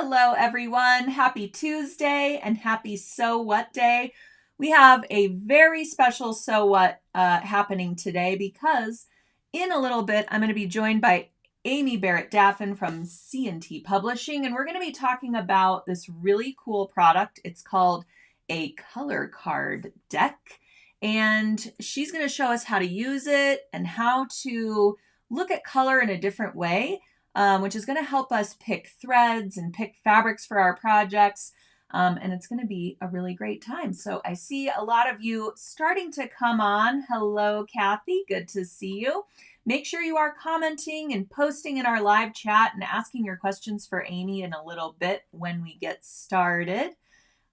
Hello, everyone. Happy Tuesday and happy So What Day. We have a very special So What happening today because in a little bit, I'm going to be joined by Amy Barrett-Daffin from C&T Publishing, and we're going to be talking about this really cool product. It's called a color card deck, and she's going to show us how to use it and how to look at color in a different way. Which is going to help us pick threads and pick fabrics for our projects. And it's going to be a really great time. So I see a lot of you starting to come on. Hello, Kathy. Good to see you. Make sure you are commenting and posting in our live chat and asking your questions for Amy in a little bit when we get started.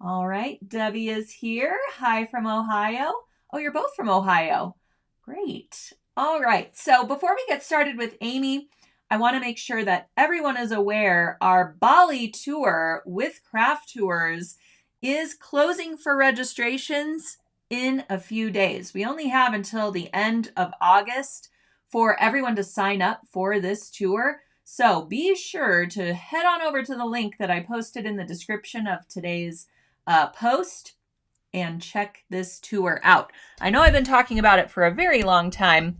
All right. Debbie is here. Hi from Ohio. Oh, you're both from Ohio. Great. All right. So before we get started with Amy, I want to make sure that everyone is aware our Bali tour with Craft Tours is closing for registrations in a few days. We only have until the end of August for everyone to sign up for this tour. So be sure to head on over to the link that I posted in the description of today's post and check this tour out. I know I've been talking about it for a very long time,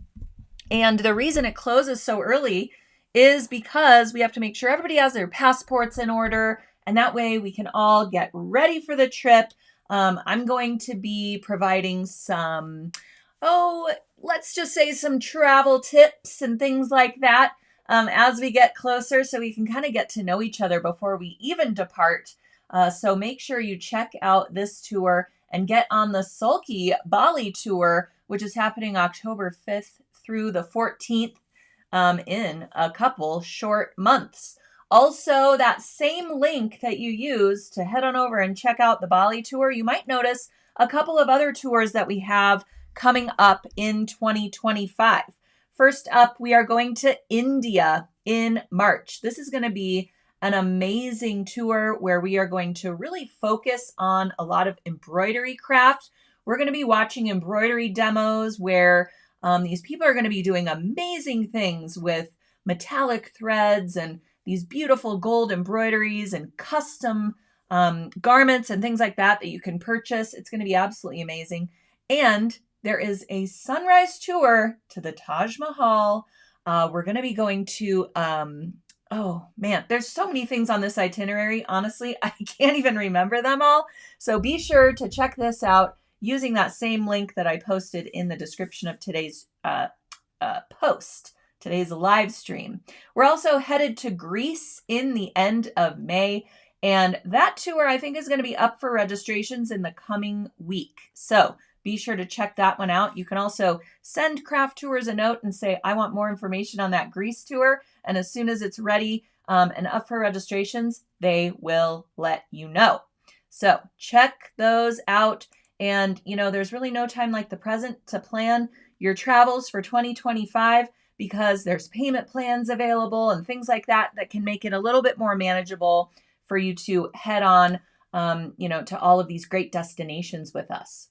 and the reason it closes so early is because we have to make sure everybody has their passports in order, and that way we can all get ready for the trip. I'm going to be providing some, let's just say some travel tips and things like that as we get closer, so we can kind of get to know each other before we even depart. So make sure you check out this tour and get on the Sulky Bali tour, which is happening October 5th through the 14th. In a couple short months. Also, that same link that you use to head on over and check out the Bali tour, you might notice a couple of other tours that we have coming up in 2025. First up, we are going to India in March. This is going to be an amazing tour where we are going to really focus on a lot of embroidery craft. We're going to be watching embroidery demos where these people are going to be doing amazing things with metallic threads and these beautiful gold embroideries and custom garments and things like that you can purchase. It's going to be absolutely amazing. And there is a sunrise tour to the Taj Mahal. We're going to be going to, oh man, there's so many things on this itinerary. Honestly, I can't even remember them all. So be sure to check this out using that same link that I posted in the description of today's post, today's live stream. We're also headed to Greece in the end of May, and that tour I think is going to be up for registrations in the coming week. So be sure to check that one out. You can also send Craft Tours a note and say, I want more information on that Greece tour. And as soon as it's ready and up for registrations, they will let you know. So check those out. And, there's really no time like the present to plan your travels for 2025 because there's payment plans available and things like that can make it a little bit more manageable for you to head on, to all of these great destinations with us.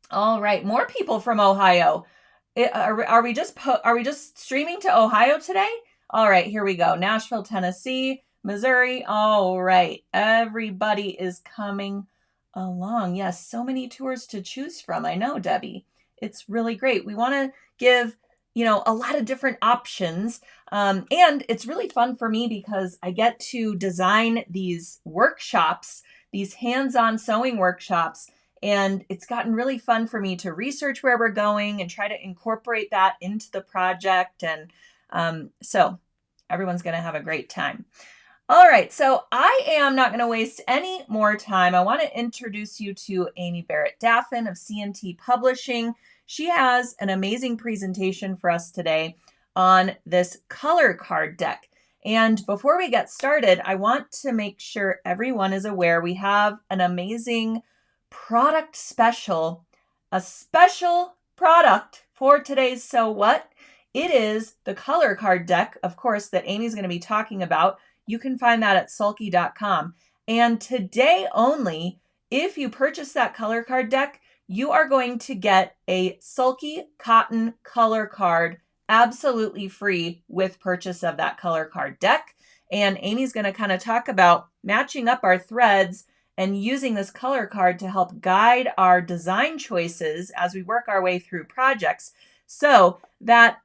All right. More people from Ohio. Are we just streaming to Ohio today? All right, here we go. Nashville, Tennessee, Missouri. All right. Everybody is coming along. Yes, so many tours to choose from. I know, Debbie. It's really great. We want to give, a lot of different options. And it's really fun for me because I get to design these workshops, these hands-on sewing workshops. And it's gotten really fun for me to research where we're going and try to incorporate that into the project. And so everyone's going to have a great time. All right, so I am not going to waste any more time. I want to introduce you to Amy Barrett-Daffin of C&T Publishing. She has an amazing presentation for us today on this color card deck. And before we get started, I want to make sure everyone is aware we have an amazing product special, a special product for today's So What? It is the color card deck, of course, that Amy's going to be talking about. You can find that at sulky.com. And today only, if you purchase that color card deck, you are going to get a Sulky Cotton Color Card absolutely free with purchase of that color card deck. And Amy's going to kind of talk about matching up our threads and using this color card to help guide our design choices as we work our way through projects. So that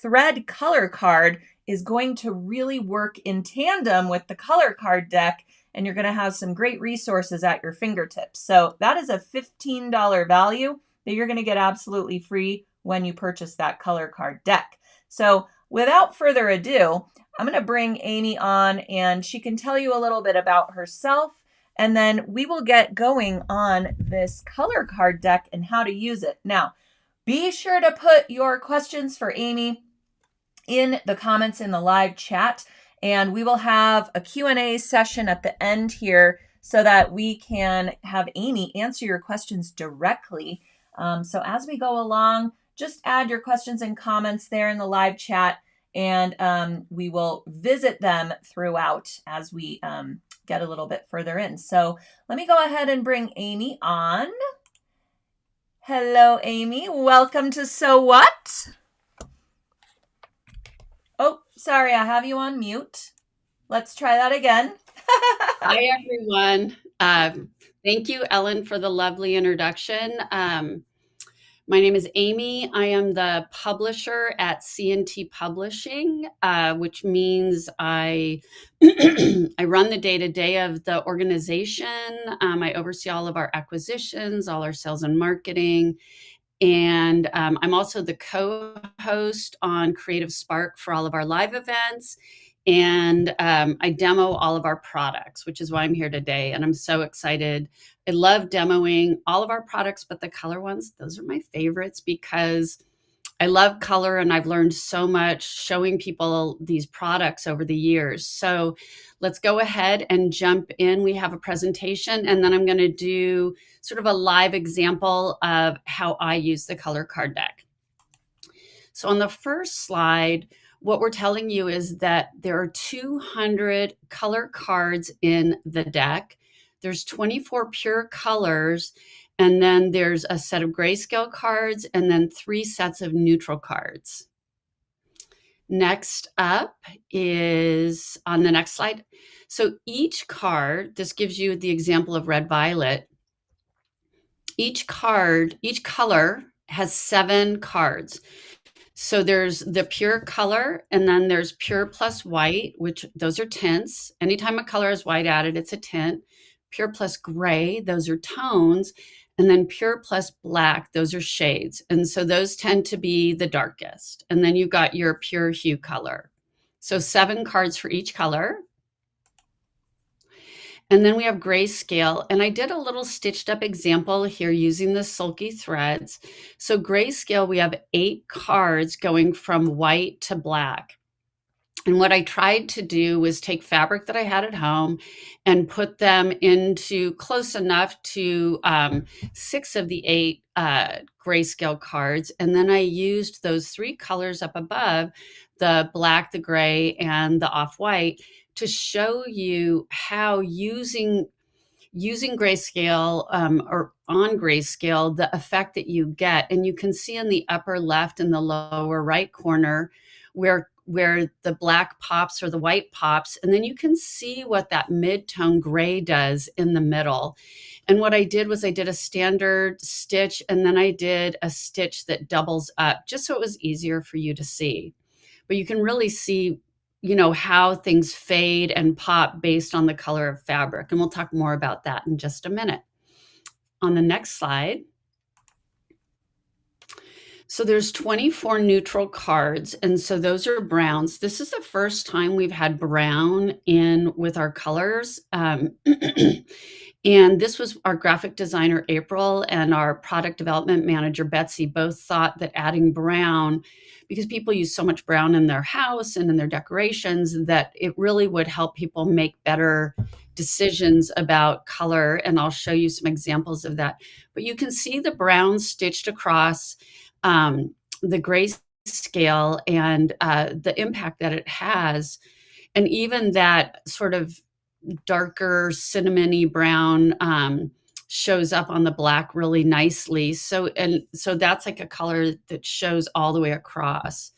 thread color card is going to really work in tandem with the color card deck, and you're going to have some great resources at your fingertips. So that is a $15 value that you're going to get absolutely free when you purchase that color card deck. So without further ado, I'm going to bring Amy on, and she can tell you a little bit about herself, and then we will get going on this color card deck and how to use it. Now, be sure to put your questions for Amy in the comments in the live chat, and we will have a Q&A session at the end here so that we can have Amy answer your questions directly. So as we go along, just add your questions and comments there in the live chat, and we will visit them throughout as we get a little bit further in. So let me go ahead and bring Amy on. Hello, Amy. Welcome to So What? Oh, sorry, I have you on mute. Let's try that again. Hi, everyone. Thank you, Ellen, for the lovely introduction. My name is Amy. I am the publisher at C&T Publishing, which means I I run the day-to-day of the organization. I oversee all of our acquisitions, all our sales and marketing. And I'm also the co-host on Creative Spark for all of our live events. And I demo all of our products, which is why I'm here today. And I'm so excited. I love demoing all of our products, but the color ones, those are my favorites because I love color and I've learned so much showing people these products over the years. So let's go ahead and jump in. We have a presentation, and then I'm going to do sort of a live example of how I use the color card deck. So on the first slide, what we're telling you is that there are 200 color cards in the deck. There's 24 pure colors, and then there's a set of grayscale cards, and then 3 sets of neutral cards. Next up is on the next slide. So each card, this gives you the example of red violet. Each card, each color has 7 cards. So there's the pure color, and then there's pure plus white, which those are tints. Anytime a color is white added, it's a tint. Pure plus gray, those are tones. And then pure plus black, those are shades. And so those tend to be the darkest. And then you've got your pure hue color. So 7 cards for each color. And then we have grayscale, and I did a little stitched up example here using the sulky threads. So grayscale, we have 8 cards going from white to black. And what I tried to do was take fabric that I had at home and put them into close enough to 6 of the 8 grayscale cards. And then I used those 3 colors up above, the black, the gray, and the off-white, to show you how using grayscale or on grayscale, the effect that you get. And you can see in the upper left and the lower right corner where the black pops or the white pops. And then you can see what that mid-tone gray does in the middle. And what I did was I did a standard stitch, and then I did a stitch that doubles up just so it was easier for you to see. But you can really see how things fade and pop based on the color of fabric. And we'll talk more about that in just a minute. On the next slide. So there's 24 neutral cards, and so those are browns. This is the first time we've had brown in with our colors. And this was our graphic designer, April, and our product development manager, Betsy, both thought that adding brown, because people use so much brown in their house and in their decorations, that it really would help people make better decisions about color. And I'll show you some examples of that. But you can see the brown stitched across the grayscale and the impact that it has. And even that sort of darker cinnamony brown shows up on the black really nicely. So that's like a color that shows all the way across.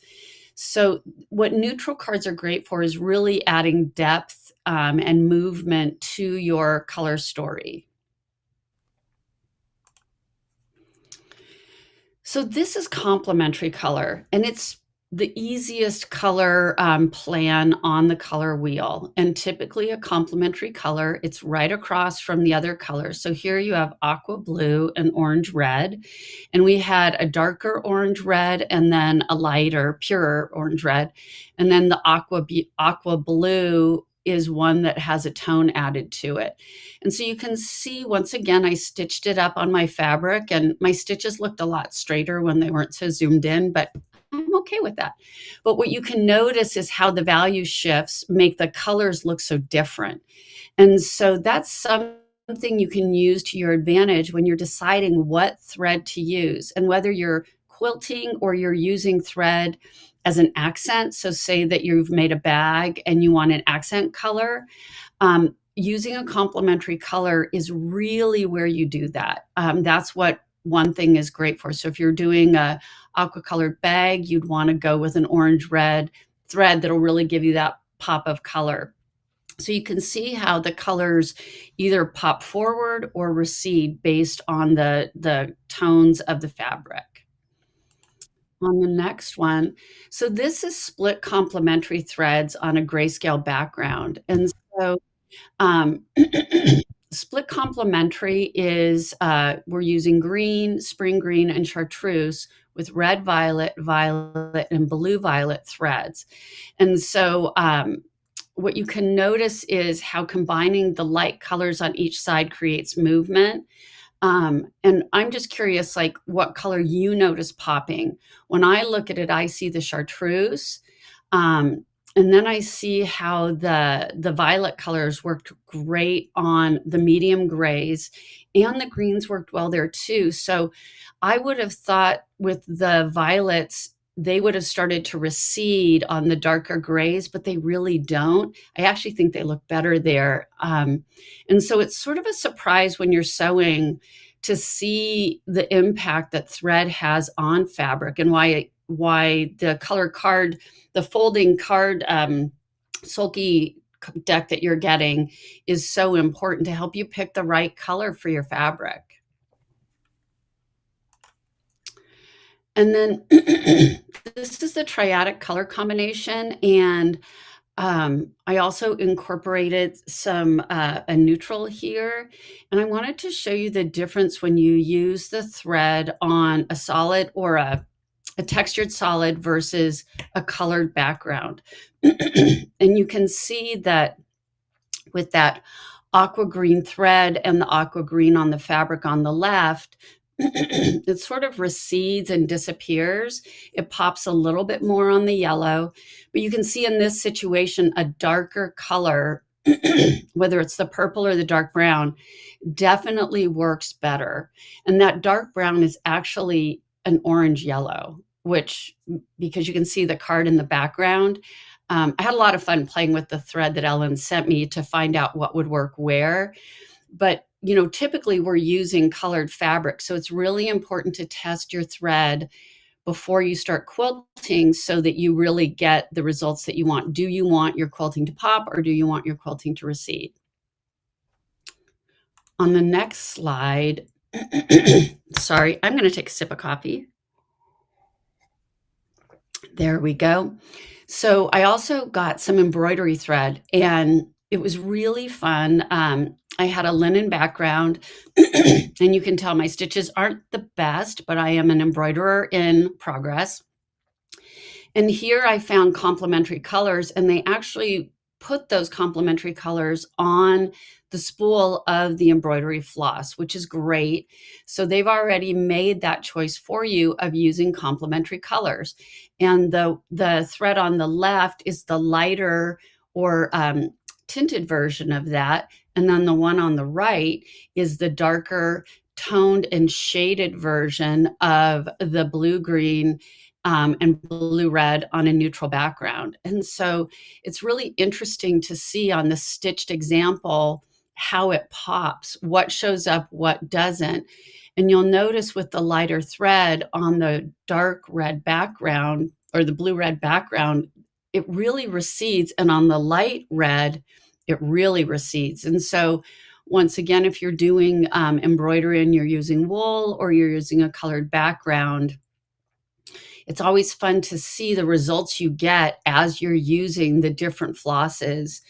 So what neutral cards are great for is really adding depth and movement to your color story. So this is complementary color, and it's the easiest color plan on the color wheel. And typically a complementary color, it's right across from the other colors. So here you have aqua blue and orange red, and we had a darker orange red and then a lighter, purer orange red. And then the aqua blue is one that has a tone added to it. And so you can see, once again, I stitched it up on my fabric, and my stitches looked a lot straighter when they weren't so zoomed in, but I'm okay with that. But what you can notice is how the value shifts make the colors look so different. And so that's something you can use to your advantage when you're deciding what thread to use, and whether you're quilting or you're using thread as an accent. So say that you've made a bag and you want an accent color. Using a complementary color is really where you do that. That's what one thing is great for. So if you're doing a aqua colored bag, you'd want to go with an orange red thread that'll really give you that pop of color. So you can see how the colors either pop forward or recede based on the tones of the fabric. On the next one, so this is split complementary threads on a grayscale background. And so split complementary is we're using green, spring green, and chartreuse with red, violet, violet, and blue violet threads. And so what you can notice is how combining the light colors on each side creates movement. And I'm just curious, like, what color you notice popping. When I look at it, I see the chartreuse. And then I see how the violet colors worked great on the medium grays, and the greens worked well there too. So I would have thought with the violets, they would have started to recede on the darker grays, but they really don't. I actually think they look better there. And so it's sort of a surprise when you're sewing to see the impact that thread has on fabric, and why the color card, the folding card sulky deck that you're getting is so important to help you pick the right color for your fabric. And then this is the triadic color combination, and I also incorporated some a neutral here, and I wanted to show you the difference when you use the thread on a solid or a textured solid versus a colored background. And you can see that with that aqua green thread and the aqua green on the fabric on the left, it sort of recedes and disappears. It pops a little bit more on the yellow, but you can see in this situation a darker color, whether it's the purple or the dark brown, definitely works better. And that dark brown is actually an orange yellow, which, because you can see the card in the background, I had a lot of fun playing with the thread that Ellen sent me to find out what would work where. But typically we're using colored fabric, so it's really important to test your thread before you start quilting so that you really get the results that you want. Do you want your quilting to pop, or do you want your quilting to recede? On the next slide, sorry, I'm going to take a sip of coffee. There we go. So I also got some embroidery thread, and it was really fun. I had a linen background, and you can tell my stitches aren't the best, but I am an embroiderer in progress. And here I found complementary colors, and they actually put those complementary colors on the spool of the embroidery floss, which is great. So they've already made that choice for you of using complementary colors. And the thread on the left is the lighter or tinted version of that. And then the one on the right is the darker toned and shaded version of the blue-green and blue-red on a neutral background. And so it's really interesting to see on the stitched example how it pops, what shows up, what doesn't. And you'll notice with the lighter thread on the dark red background, or the blue-red background, it really recedes. And on the light red, it really recedes. And so once again, if you're doing embroidery and you're using wool or you're using a colored background, it's always fun to see the results you get as you're using the different flosses.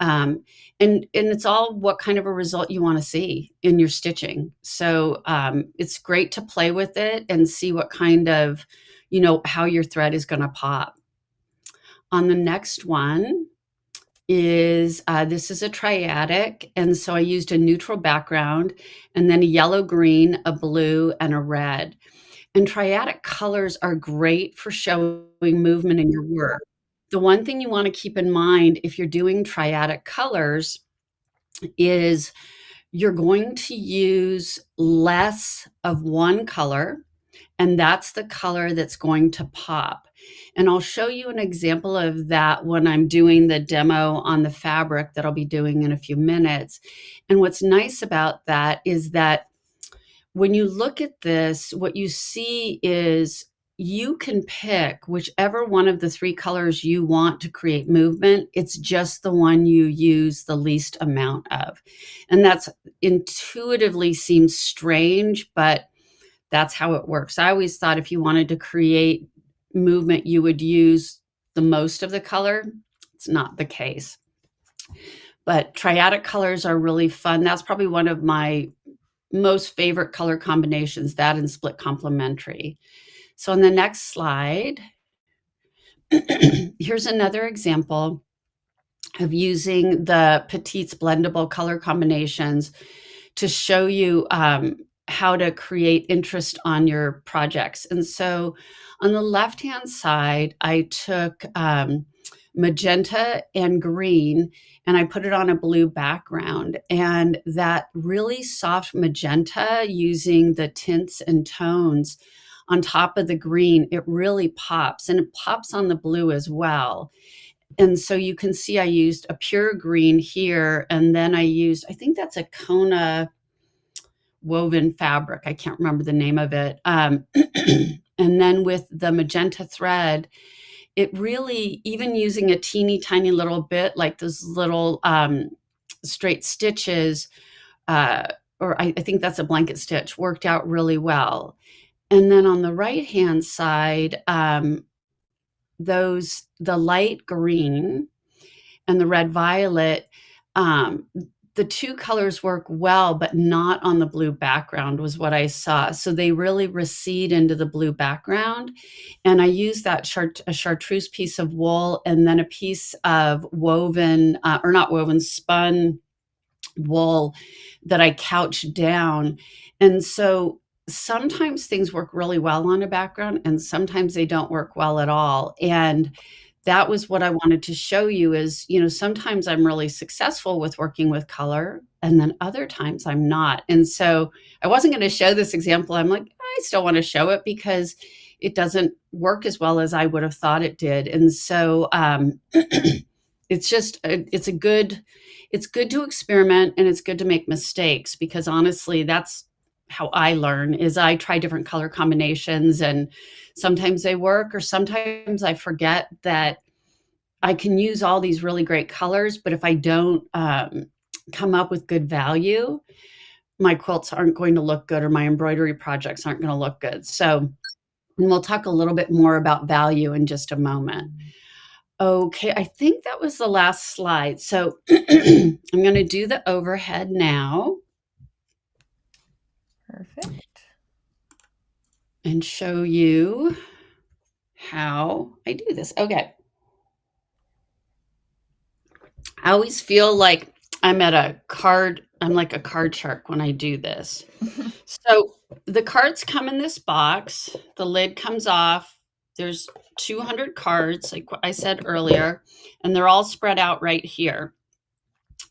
And it's all what kind of a result you want to see in your stitching. So it's great to play with it and see what kind of, how your thread is going to pop. On the next one is, this is a triadic. And so I used a neutral background and then a yellow, green, a blue, and a red. And triadic colors are great for showing movement in your work. The one thing you want to keep in mind if you're doing triadic colors is you're going to use less of one color, and that's the color that's going to pop. And I'll show you an example of that when I'm doing the demo on the fabric that I'll be doing in a few minutes. And what's nice about that is that when you look at this, what you see is you can pick whichever one of the three colors you want to create movement. It's just the one you use the least amount of. And that's intuitively seems strange, but that's how it works. I always thought if you wanted to create movement, you would use the most of the color. It's not the case. But triadic colors are really fun. That's probably one of my most favorite color combinations, that and split complementary. So on the next slide, here's another example of using the Petites blendable color combinations to show you how to create interest on your projects. And so on the left-hand side, I took magenta and green, and I put it on a blue background. And that really soft magenta, using the tints and tones on top of the green, it really pops, and it pops on the blue as well. And so you can see I used a pure green here, and then I used, I think that's a Kona woven fabric. I can't remember the name of it. And then with the magenta thread, it really, even using a teeny tiny little bit, like those little straight stitches, or I think that's a blanket stitch, worked out really well. And then on the right-hand side, the light green and the red violet, the two colors work well, but not on the blue background was what I saw. So they really recede into the blue background. And I used that a chartreuse piece of wool and then a piece of woven, or not woven, spun wool that I couched down. And so sometimes things work really well on a background and sometimes they don't work well at all. And that was what I wanted to show you is, sometimes I'm really successful with working with color and then other times I'm not. And so I wasn't going to show this example. I'm like, I still want to show it because it doesn't work as well as I would have thought it did. And so it's good to experiment and it's good to make mistakes, because honestly, that's how I learn is I try different color combinations, and sometimes they work, or sometimes I forget that I can use all these really great colors, but if I don't come up with good value, my quilts aren't going to look good, or my embroidery projects aren't going to look good. So, and we'll talk a little bit more about value in just a moment. Okay, I think that was the last slide. So I'm going to do the overhead now. Perfect. And show you how I do this. Okay. I always feel like I'm like a card shark when I do this. So the cards come in this box, the lid comes off. There's 200 cards, like I said earlier, and they're all spread out right here.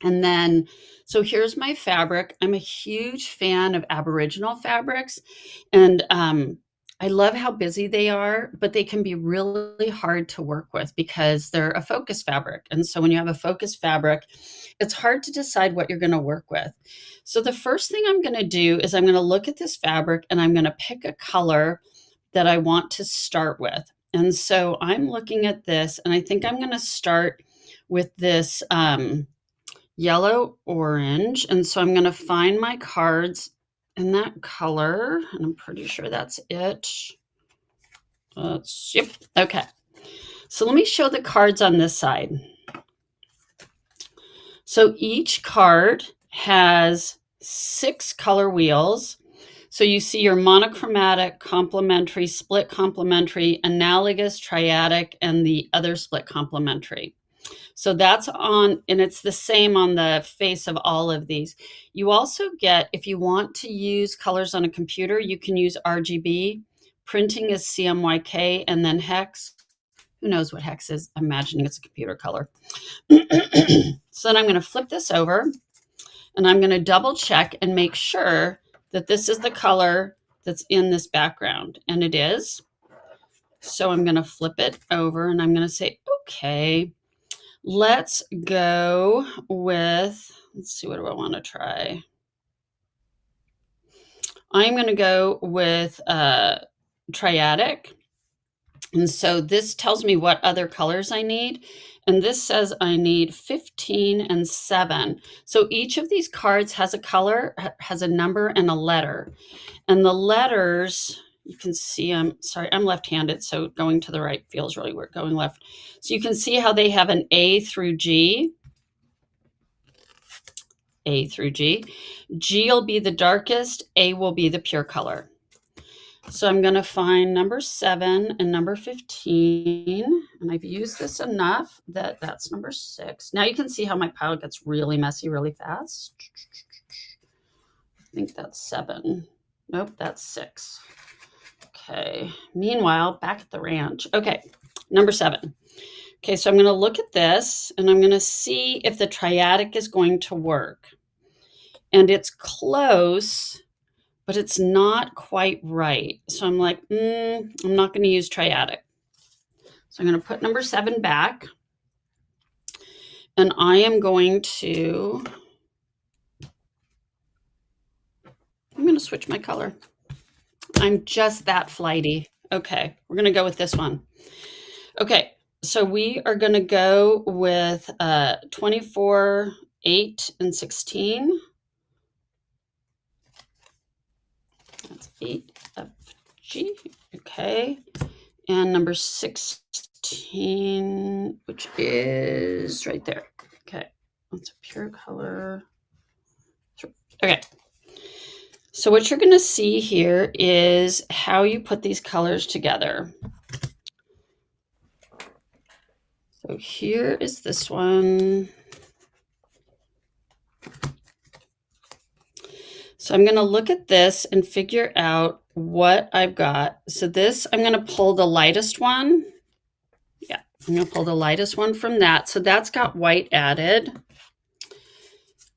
And then, so here's my fabric. I'm a huge fan of Aboriginal fabrics, and I love how busy they are, but they can be really hard to work with because they're a focus fabric. And so when you have a focus fabric, it's hard to decide what you're going to work with. So the first thing I'm going to do is I'm going to look at this fabric and I'm going to pick a color that I want to start with. And so I'm looking at this, and I think I'm going to start with this yellow orange. And so I'm going to find my cards in that color, and I'm pretty sure that's it. Yep. Okay. So let me show the cards on this side. So each card has 6 color wheels. So you see your monochromatic, complementary, split complementary, analogous, triadic, and the other split complementary. So that's on, and it's the same on the face of all of these. You also get, if you want to use colors on a computer, you can use RGB. Printing is CMYK, and then hex. Who knows what hex is? I'm imagining it's a computer color. So then I'm going to flip this over, and I'm going to double check and make sure that this is the color that's in this background, and it is. So I'm going to flip it over, and I'm going to say, okay, let's go with, let's see, what do I want to try? I'm going to go with triadic. And so this tells me what other colors I need. And this says I need 15 and 7. So each of these cards has a color, has a number and a letter. And the letters, you can see, I'm left-handed, so going to the right feels really weird, going left. So you can see how they have an A through G. A through G. G will be the darkest, A will be the pure color. So I'm going to find number 7 and number 15, and I've used this enough that that's number 6. Now you can see how my pile gets really messy really fast. I think that's 7. Nope, that's 6. Okay, meanwhile, back at the ranch. Okay, number 7. Okay, so I'm going to look at this, and I'm going to see if the triadic is going to work. And it's close, but it's not quite right. So I'm like, I'm not going to use triadic. So I'm going to put number 7 back. And I am going to, I'm going to switch my color. I'm just that flighty. Okay, we're going to go with this one. Okay, so we are going to go with 24, 8, and 16. That's 8FG. Okay. And number 16, which is right there. Okay. That's a pure color. Okay. So what you're going to see here is how you put these colors together. So here is this one. So I'm going to look at this and figure out what I've got. So this, I'm going to pull the lightest one. Yeah, I'm going to pull the lightest one from that. So that's got white added.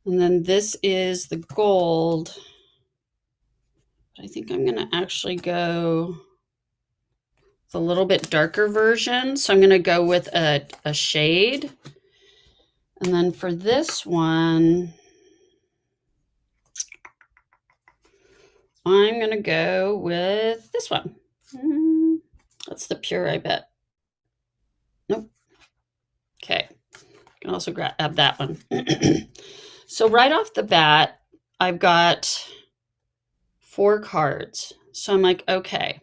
And then this is the gold. I think I'm going to actually go with a little bit darker version. So I'm going to go with a shade. And then for this one, I'm going to go with this one. That's the pure, I bet. Nope. Okay. You can also grab that one. So right off the bat, I've got 4 cards. So I'm like, okay.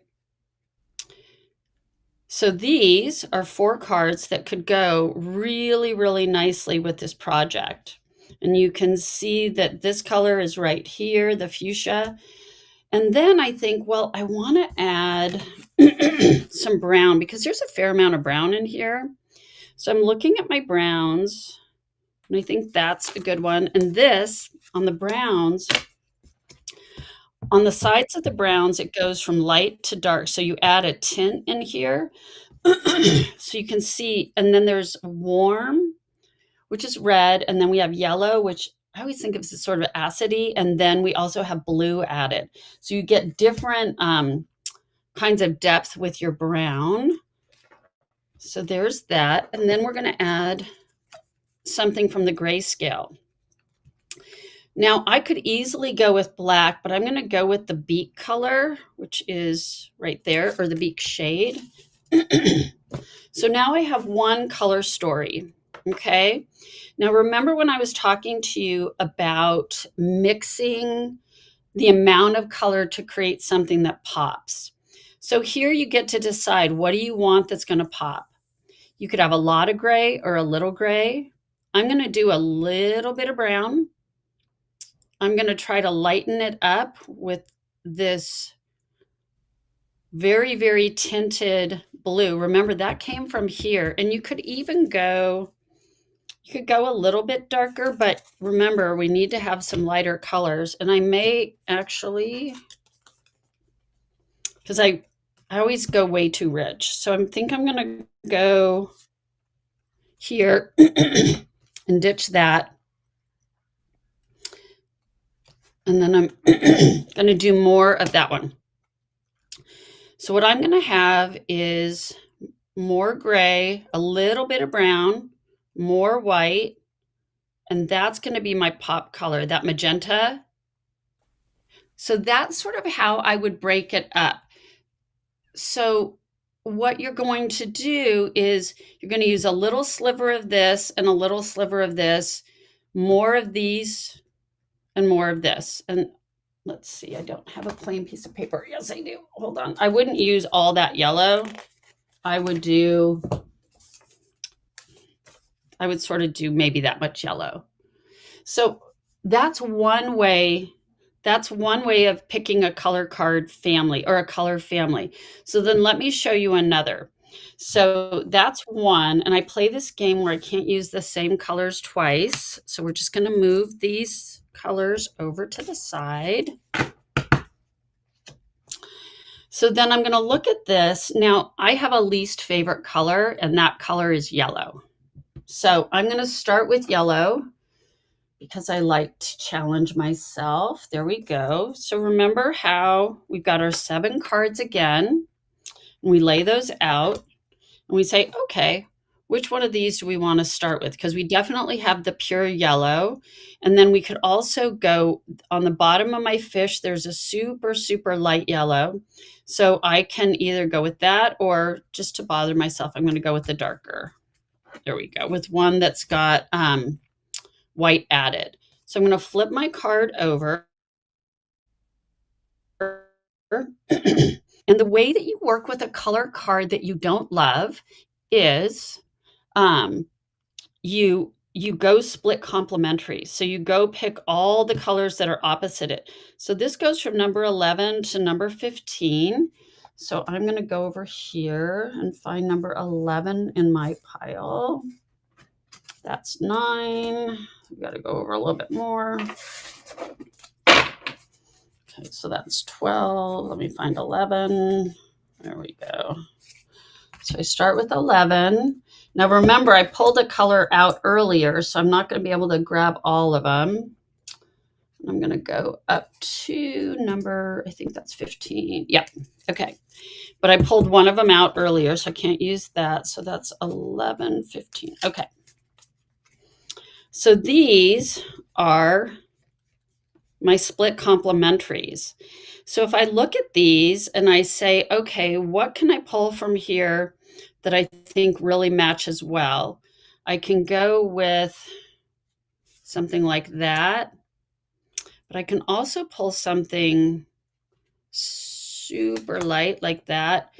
So these are 4 cards that could go really, really nicely with this project. And you can see that this color is right here, the fuchsia. And then I think, well, I want to add some brown because there's a fair amount of brown in here. So I'm looking at my browns, and I think that's a good one. And this, on the browns, on the sides of the browns, it goes from light to dark. So you add a tint in here. So you can see, and then there's warm, which is red, and then we have yellow, which I always think of as sort of acidy, and then we also have blue added. So you get different kinds of depth with your brown. So there's that. And then we're going to add something from the grayscale. Now I could easily go with black, but I'm going to go with the beak color, which is right there, or the beak shade. So now I have one color story. Okay. Now remember when I was talking to you about mixing the amount of color to create something that pops. So here you get to decide, what do you want that's going to pop? You could have a lot of gray or a little gray. I'm going to do a little bit of brown. I'm going to try to lighten it up with this very, very tinted blue. Remember, that came from here. And you could even go, you could go a little bit darker, but remember, we need to have some lighter colors. And I may actually, because I always go way too rich. So I think I'm going to go here and ditch that. And then I'm going to do more of that one. So what I'm going to have is more gray, a little bit of brown, more white, and that's going to be my pop color, that magenta. So that's sort of how I would break it up. So what you're going to do is you're going to use a little sliver of this and a little sliver of this, more of these and more of this. And let's see, I don't have a plain piece of paper. Yes, I do. Hold on. I wouldn't use all that yellow. I would sort of do maybe that much yellow. So that's one way. That's one way of picking a color card family or a color family. So then let me show you another. So that's one. And I play this game where I can't use the same colors twice. So we're just going to move these colors over to the side. So then I'm going to look at this. Now I have a least favorite color, and that color is yellow. So I'm going to start with yellow because I like to challenge myself. There we go. So remember how we've got our 7 cards again. And we lay those out and we say, okay, which one of these do we want to start with? Because we definitely have the pure yellow. And then we could also go on the bottom of my fish, there's a super, super light yellow. So I can either go with that, or just to bother myself, I'm going to go with the darker. There we go, with one that's got white added. So I'm going to flip my card over. And the way that you work with a color card that you don't love is you go split complementary. So you go pick all the colors that are opposite it. So this goes from number 11 to number 15. So I'm going to go over here and find number 11 in my pile. That's 9. We got to go over a little bit more. Okay, so that's 12. Let me find 11. There we go. So I start with 11. Now remember, I pulled a color out earlier, so I'm not going to be able to grab all of them. I'm going to go up to number, I think that's 15. Yep. Okay. But I pulled one of them out earlier, so I can't use that. So that's 11, 15. Okay. So these are my split complementaries. So if I look at these and I say, okay, what can I pull from here that I think really matches well? I can go with something like that, but I can also pull something super light like that.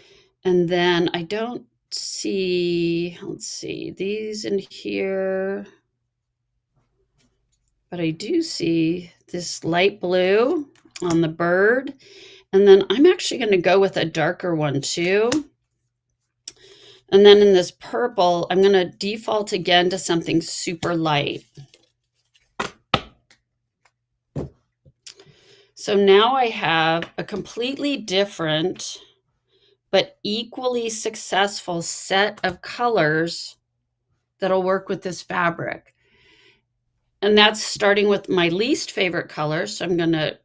And then I don't see, let's see, these in here, but I do see this light blue on the bird. And then I'm actually going to go with a darker one too. And then in this purple, I'm going to default again to something super light. So now I have a completely different but equally successful set of colors that'll work with this fabric. And that's starting with my least favorite color. So I'm going to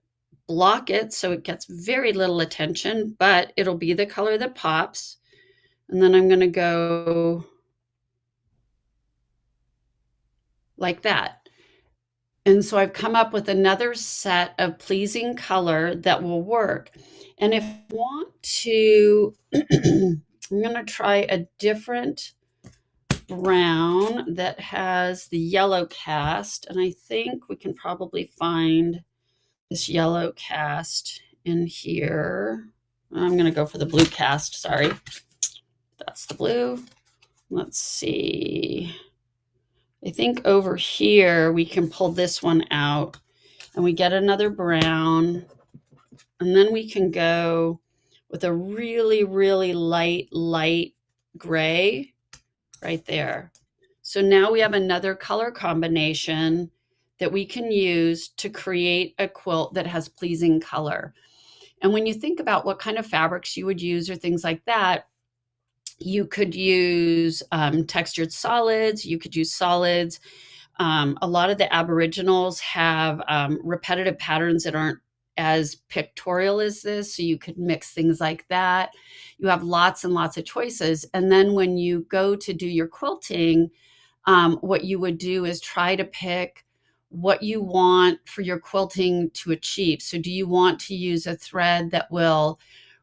block it so it gets very little attention, but it'll be the color that pops. And then I'm going to go like that. And so I've come up with another set of pleasing color that will work. And if you want to I'm going to try a different brown that has the yellow cast, and I think we can probably find this yellow cast in here. I'm going to go for the blue cast. Sorry. That's the blue. Let's see. I think over here we can pull this one out and we get another brown. And then we can go with a really, really light gray right there. So now we have another color combination that we can use to create a quilt that has pleasing color. And when you think about what kind of fabrics you would use or things like that, you could use textured solids, you could use solids. A lot of the Aboriginals have repetitive patterns that aren't as pictorial as this, so you could mix things like that. You have lots and lots of choices. And then when you go to do your quilting, what you would do is try to pick what you want for your quilting to achieve. So do you want to use a thread that will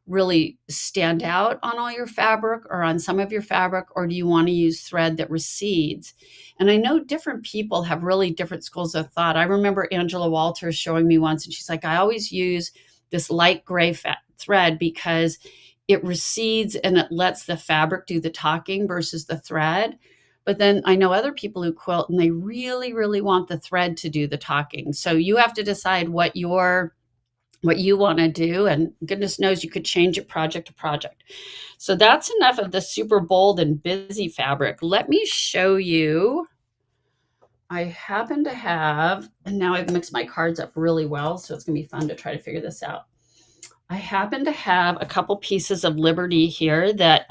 really stand out on all your fabric or on some of your fabric, or do you want to use thread that recedes? And I know different people have really different schools of thought. I remember Angela Walters showing me once, and she's like, I always use this light gray thread because it recedes and it lets the fabric do the talking versus the thread. But then I know other people who quilt and they really, really want the thread to do the talking. So you have to decide what you want to do, and goodness knows you could change it project to project. So that's enough of the super bold and busy fabric. Let me show you. I happen to have, and now I've mixed my cards up really well, so it's going to be fun to try to figure this out. I happen to have a couple pieces of Liberty here that,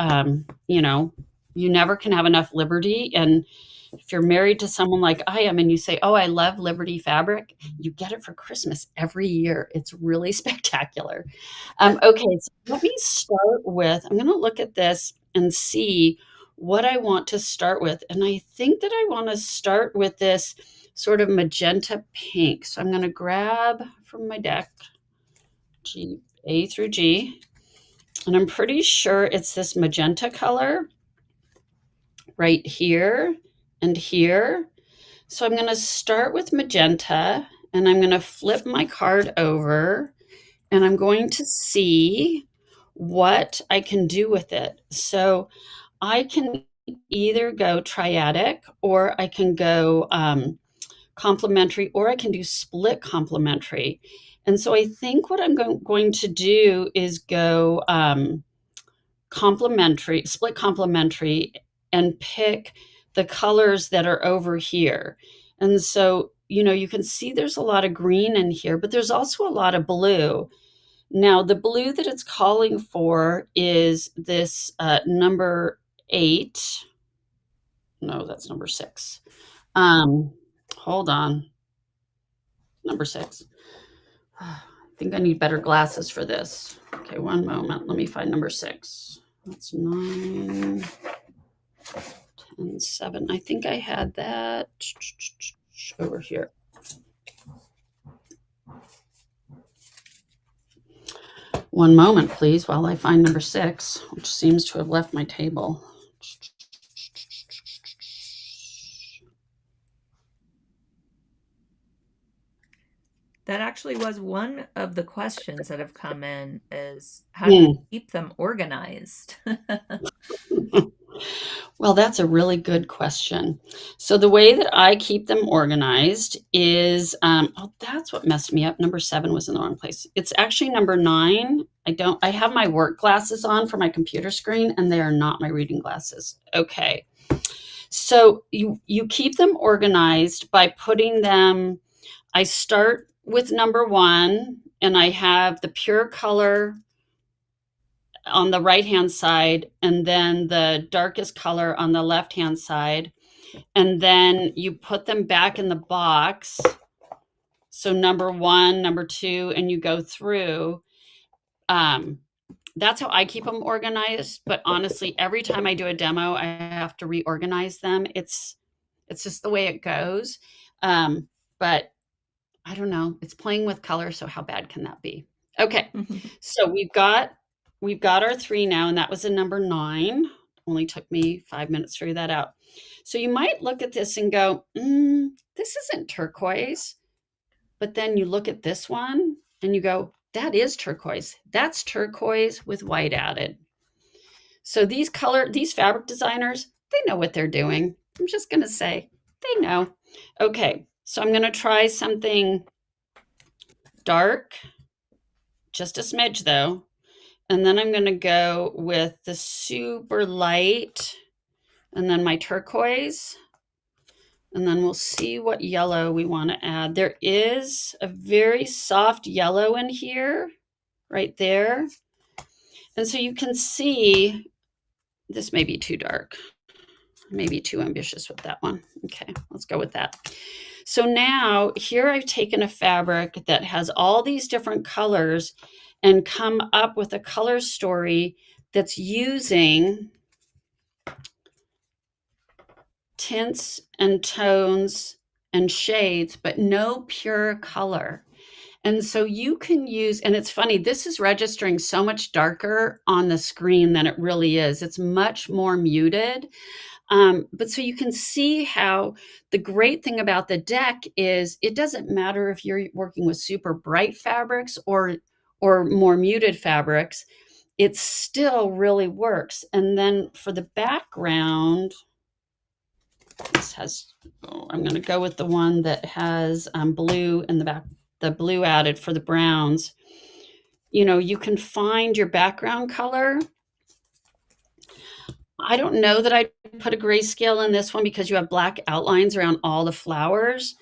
you never can have enough Liberty. And if you're married to someone like I am and you say, oh, I love Liberty fabric, you get it for Christmas every year. It's really spectacular. Okay, so let me start with, I'm going to look at this and see what I want to start with. And I think that I want to start with this sort of magenta pink. So I'm going to grab from my deck A through G, and I'm pretty sure it's this magenta color right here and here. So I'm going to start with magenta, and I'm going to flip my card over, and I'm going to see what I can do with it. So I can either go triadic, or I can go complementary, or I can do split complementary. And so I think what I'm going to do is go complementary, split complementary, and pick the colors that are over here. And so, you can see there's a lot of green in here, but there's also a lot of blue. Now, the blue that it's calling for is this number 8. No, that's number 6. Hold on. Number 6. I think I need better glasses for this. Okay, one moment. Let me find number 6. That's 9, 10, 7. I think I had that over here. One moment, please, while I find number 6, which seems to have left my table. That actually was one of the questions that have come in, is how do you keep them organized? Well, that's a really good question. So the way that I keep them organized is, that's what messed me up. Number 7 was in the wrong place. It's actually number 9. I have my work glasses on for my computer screen, and they are not my reading glasses. Okay. So you keep them organized by putting them, I start with number 1, and I have the pure color on the right-hand side, and then the darkest color on the left-hand side. And then you put them back in the box. So number 1, number 2, and you go through. That's how I keep them organized. But honestly, every time I do a demo, I have to reorganize them. It's just the way it goes. But I don't know. It's playing with color, so how bad can that be? Okay, so we've got we've got our 3 now, and that was a number 9. Only took me 5 minutes to figure that out. So you might look at this and go, this isn't turquoise. But then you look at this one and you go, that is turquoise. That's turquoise with white added. So these fabric designers, they know what they're doing. I'm just going to say they know. Okay, so I'm going to try something dark, just a smidge though. And then I'm going to go with the super light and then my turquoise. And then we'll see what yellow we want to add. There is a very soft yellow in here, right there. And so you can see, this may be too dark, maybe too ambitious with that one. Okay, let's go with that. So now here I've taken a fabric that has all these different colors and come up with a color story that's using tints and tones and shades, but no pure color. And so you can use, and it's funny, this is registering so much darker on the screen than it really is. It's much more muted. But so you can see how the great thing about the deck is it doesn't matter if you're working with super bright fabrics or more muted fabrics, it still really works. And then for the background, this has, I'm going to go with the one that has blue in the back, the blue added for the browns. You know, you can find your background color. I don't know that I'd put a grayscale in this one because you have black outlines around all the flowers.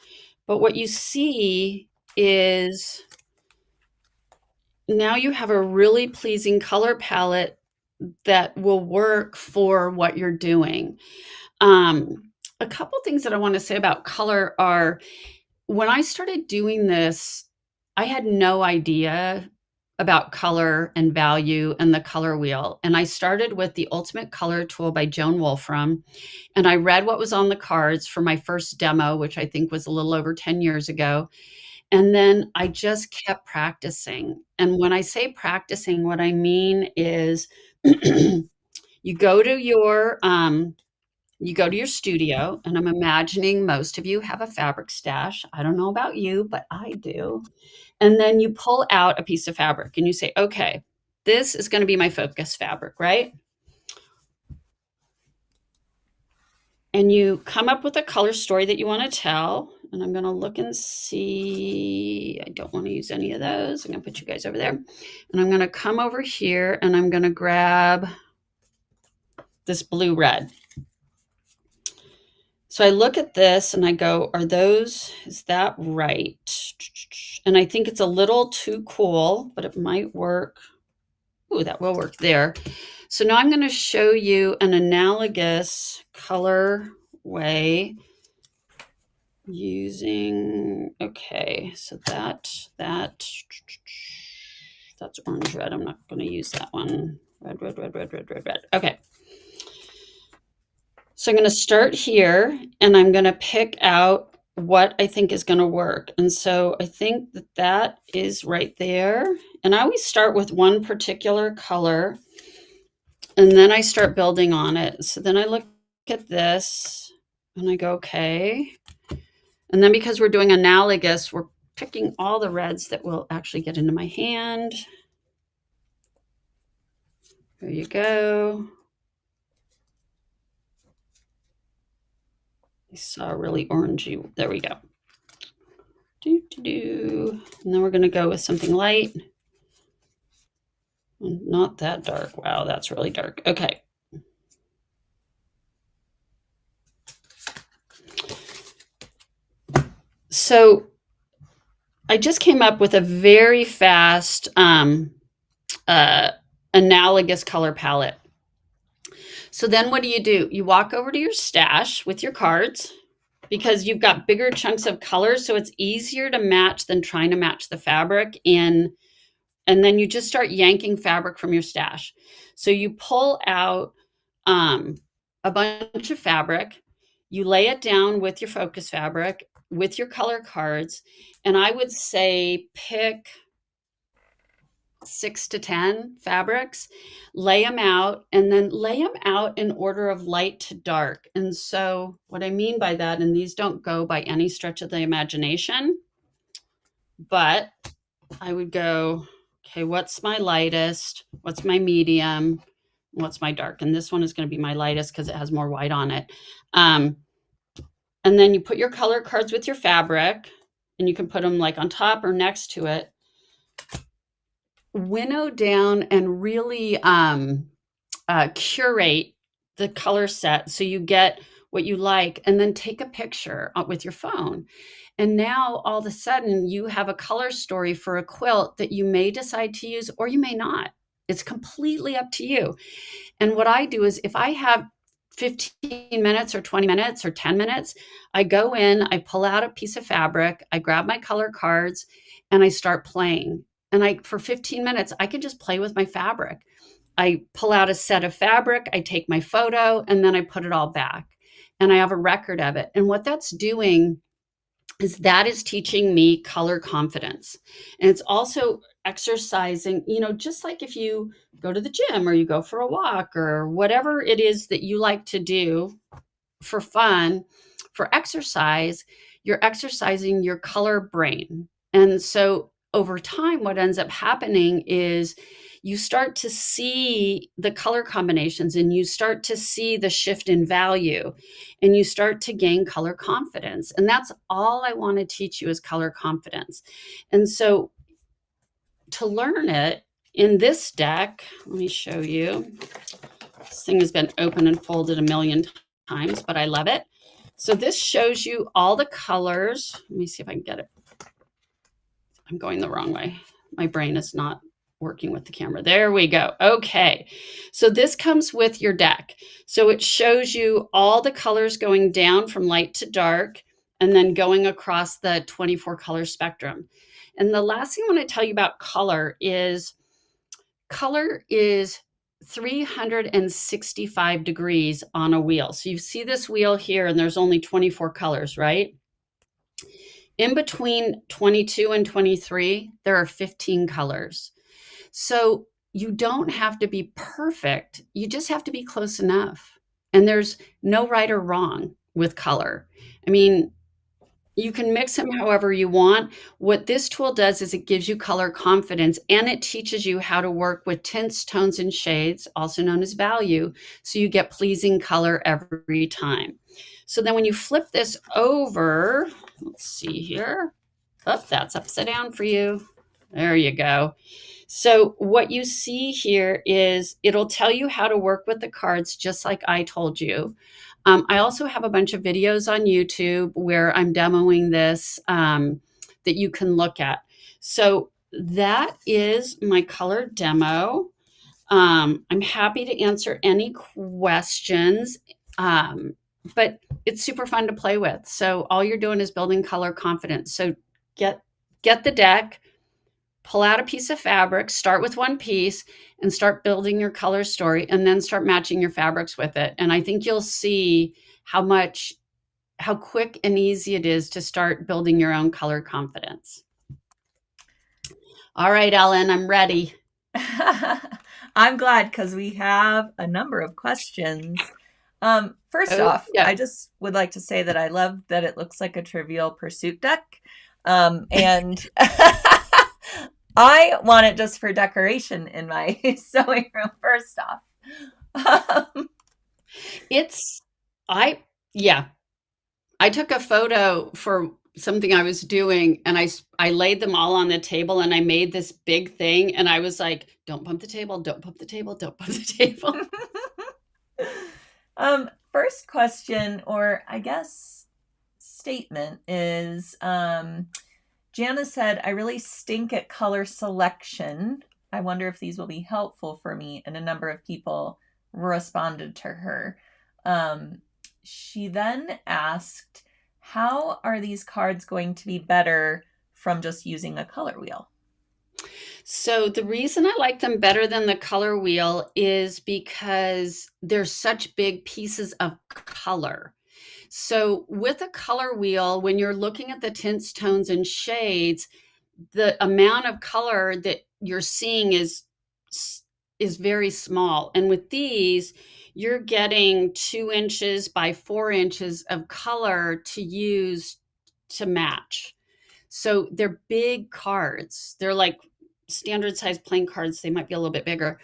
But what you see is now you have a really pleasing color palette that will work for what you're doing. A couple things that I want to say about color are, when I started doing this, I had no idea about color and value and the color wheel. And I started with the Ultimate Color Tool by Joan Wolfram. And I read what was on the cards for my first demo, which I think was a little over 10 years ago. And then I just kept practicing. And when I say practicing, what I mean is you go to your studio, and I'm imagining most of you have a fabric stash. I don't know about you, but I do. And then you pull out a piece of fabric and you say, okay, this is going to be my focus fabric, right? And you come up with a color story that you want to tell. And I'm going to look and see. I don't want to use any of those. I'm going to put you guys over there. And I'm going to come over here and I'm going to grab this blue-red. So I look at this and I go, is that right? And I think it's a little too cool, but it might work. Ooh, that will work there. So now I'm going to show you an analogous color way using, okay, so that's orange red. I'm not going to use that one. Red. Okay. So I'm going to start here and I'm going to pick out what I think is going to work. And so I think that is right there. And I always start with one particular color and then I start building on it. So then I look at this and I go, okay. And then because we're doing analogous, we're picking all the reds that will actually get into my hand. There you go. I saw really orangey. There we go. And then we're going to go with something light. Not that dark. Wow, that's really dark. Okay. So I just came up with a very fast analogous color palette. So then what do? You walk over to your stash with your cards because you've got bigger chunks of colors, so it's easier to match than trying to match the fabric in. And then you just start yanking fabric from your stash. So you pull out a bunch of fabric, you lay it down with your focus fabric, with your color cards, and I would say pick 6 to 10 fabrics, lay them out, and then lay them out in order of light to dark. And so what I mean by that, and these don't go by any stretch of the imagination, but I would go, okay, what's my lightest? What's my medium? What's my dark? And this one is going to be my lightest because it has more white on it. And then you put your color cards with your fabric, and you can put them like on top or next to it. Winnow down and really curate the color set so you get what you like, and then take a picture with your phone. And now all of a sudden you have a color story for a quilt that you may decide to use or you may not. It's completely up to you. And what I do is if I have 15 minutes or 20 minutes or 10 minutes, I go in, I pull out a piece of fabric, I grab my color cards, and I start playing. And for 15 minutes, I can just play with my fabric. I pull out a set of fabric, I take my photo, and then I put it all back. And I have a record of it. And what that's doing is that is teaching me color confidence. And it's also exercising, just like if you go to the gym or you go for a walk or whatever it is that you like to do for fun, for exercise, you're exercising your color brain. And so over time, what ends up happening is you start to see the color combinations and you start to see the shift in value and you start to gain color confidence. And that's all I want to teach you is color confidence. And so to learn it in this deck, let me show you. This thing has been open and folded a million times, but I love it. So this shows you all the colors. Let me see if I can get it. I'm going the wrong way. My brain is not working with the camera. There we go. Okay. So this comes with your deck. So it shows you all the colors going down from light to dark and then going across the 24 color spectrum. And the last thing I want to tell you about color is 365 degrees on a wheel. So you see this wheel here and there's only 24 colors, right? In between 22 and 23, there are 15 colors. So you don't have to be perfect. You just have to be close enough. And there's no right or wrong with color. I mean, you can mix them however you want. What this tool does is it gives you color confidence and it teaches you how to work with tints, tones, and shades, also known as value, so you get pleasing color every time. So then when you flip this over, let's see here. Oh, that's upside down for you. There you go. So what you see here is it'll tell you how to work with the cards just like I told you. I also have a bunch of videos on YouTube where I'm demoing this that you can look at. So that is my color demo. I'm happy to answer any questions. But it's super fun to play with. So all you're doing is building color confidence. So get the deck, pull out a piece of fabric, start with one piece and start building your color story and then start matching your fabrics with it. And I think you'll see how quick and easy it is to start building your own color confidence. All right, Ellen, I'm ready. I'm glad because we have a number of questions. First off, yeah. I just would like to say that I love that it looks like a Trivial Pursuit deck. And I want it just for decoration in my sewing room, first off. I took a photo for something I was doing and I laid them all on the table and I made this big thing and I was like, don't bump the table, don't bump the table, don't bump the table. First question, or I guess statement, is Jana said, I really stink at color selection. I wonder if these will be helpful for me. And a number of people responded to her. She then asked, how are these cards going to be better from just using a color wheel? So the reason I like them better than the color wheel is because they're such big pieces of color. So with a color wheel, when you're looking at the tints, tones, and shades, the amount of color that you're seeing is very small. And with these, you're getting 2 inches by 4 inches of color to use to match. So they're big cards. They're like standard size playing cards. They might be a little bit bigger.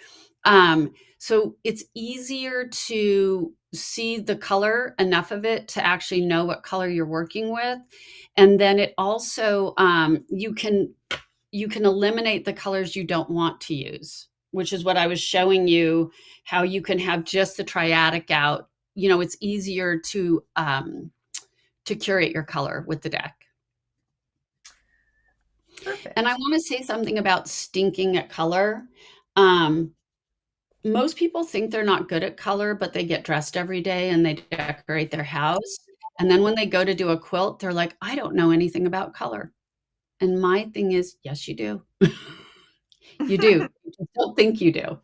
So it's easier to see the color, enough of it to actually know what color you're working with. And then it also, you can eliminate the colors you don't want to use, which is what I was showing you, how you can have just the triadic out. It's easier to curate your color with the deck. Perfect. And I want to say something about stinking at color. Most people think they're not good at color, but they get dressed every day and they decorate their house. And then when they go to do a quilt, they're like, I don't know anything about color. And my thing is, yes, you do. You do. You just don't think you do.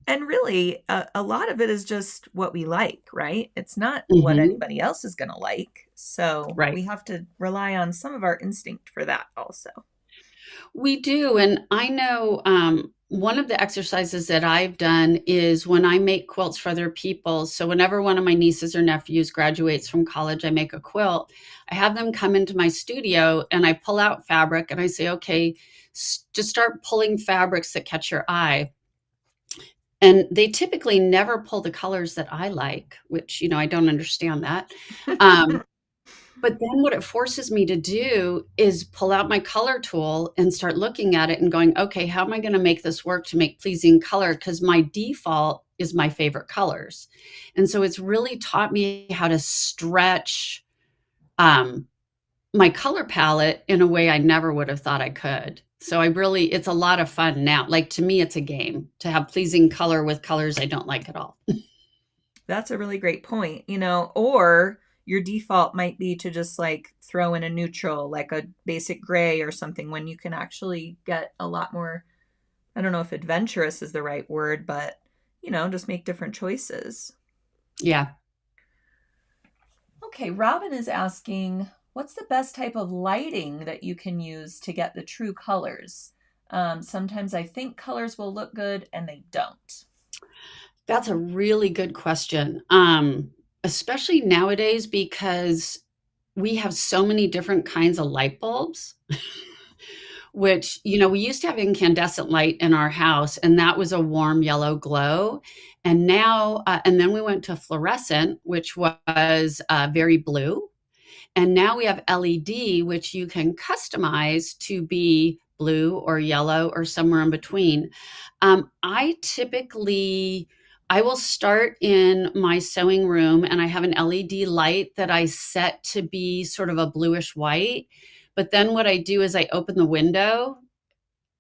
And really, a lot of it is just what we like, right? It's not what anybody else is going to like. So we have to rely on some of our instinct for that also. We do. And I know one of the exercises that I've done is when I make quilts for other people. So whenever one of my nieces or nephews graduates from college, I make a quilt. I have them come into my studio and I pull out fabric and I say, okay, just start pulling fabrics that catch your eye. And they typically never pull the colors that I like, which, I don't understand that. But then what it forces me to do is pull out my color tool and start looking at it and going, okay, how am I going to make this work to make pleasing color? Because my default is my favorite colors. And so it's really taught me how to stretch my color palette in a way I never would have thought I could. So it's a lot of fun now. Like, to me, it's a game to have pleasing color with colors I don't like at all. That's a really great point, or your default might be to just like throw in a neutral, like a basic gray or something, when you can actually get a lot more, I don't know if adventurous is the right word, but, just make different choices. Yeah. Okay, Robin is asking, what's the best type of lighting that you can use to get the true colors? Sometimes I think colors will look good and they don't. That's a really good question, especially nowadays because we have so many different kinds of light bulbs, which, we used to have incandescent light in our house, and that was a warm yellow glow. And now, and then we went to fluorescent, which was very blue. And now we have LED, which you can customize to be blue or yellow or somewhere in between. I will start in my sewing room and I have an LED light that I set to be sort of a bluish white. But then what I do is I open the window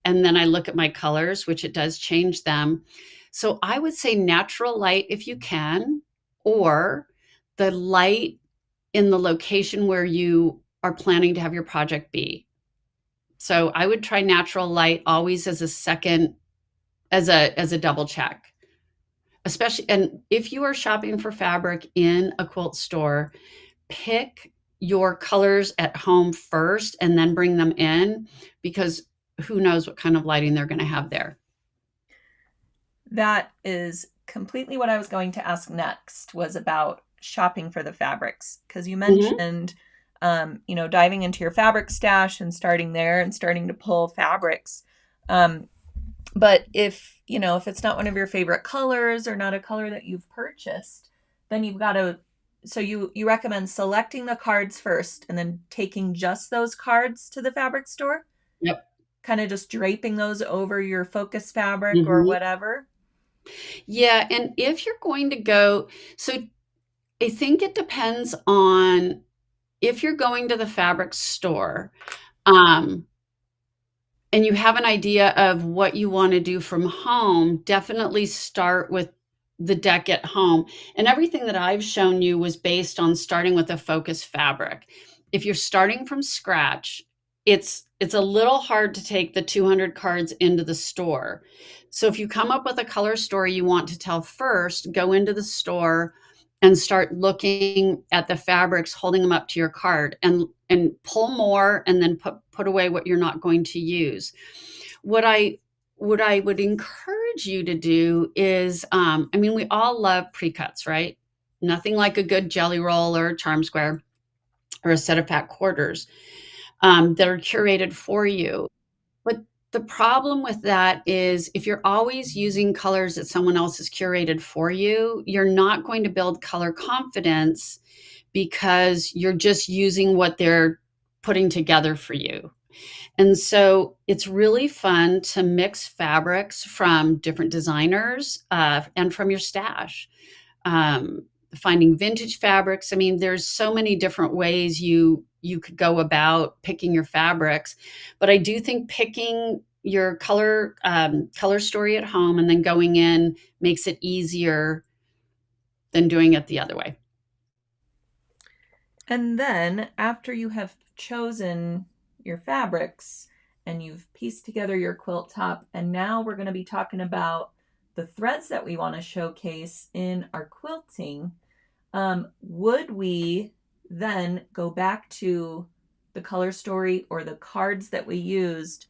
and then I look at my colors, which it does change them. So I would say natural light if you can, or the light in the location where you are planning to have your project be. So I would try natural light always as a second, as a double check. Especially, and if you are shopping for fabric in a quilt store, pick your colors at home first and then bring them in, because who knows what kind of lighting they're going to have there. That is completely what I was going to ask next, was about shopping for the fabrics, because you mentioned diving into your fabric stash and starting there and starting to pull fabrics, but if it's not one of your favorite colors or not a color that you've purchased, then you've got to, so you recommend selecting the cards first and then taking just those cards to the fabric store. Yep. Kind of just draping those over your focus fabric or whatever. Yeah. And if you're going to go, so I think it depends on if you're going to the fabric store, and you have an idea of what you want to do from home, definitely start with the deck at home. And everything that I've shown you was based on starting with a focus fabric. If you're starting from scratch, it's a little hard to take the 200 cards into the store. So if you come up with a color story you want to tell first, go into the store and start looking at the fabrics, holding them up to your card, and pull more, and then put away what you're not going to use. What I would encourage you to do is, I mean, we all love pre-cuts, right? Nothing like a good jelly roll or a charm square or a set of fat quarters that are curated for you. But the problem with that is if you're always using colors that someone else has curated for you, you're not going to build color confidence because you're just using what they're putting together for you. And so it's really fun to mix fabrics from different designers and from your stash. Finding vintage fabrics. I mean, there's so many different ways you could go about picking your fabrics, but I do think picking your color story at home and then going in makes it easier than doing it the other way. And then after you have chosen your fabrics and you've pieced together your quilt top, and now we're going to be talking about the threads that we want to showcase in our quilting, would we then go back to the color story or the cards that we used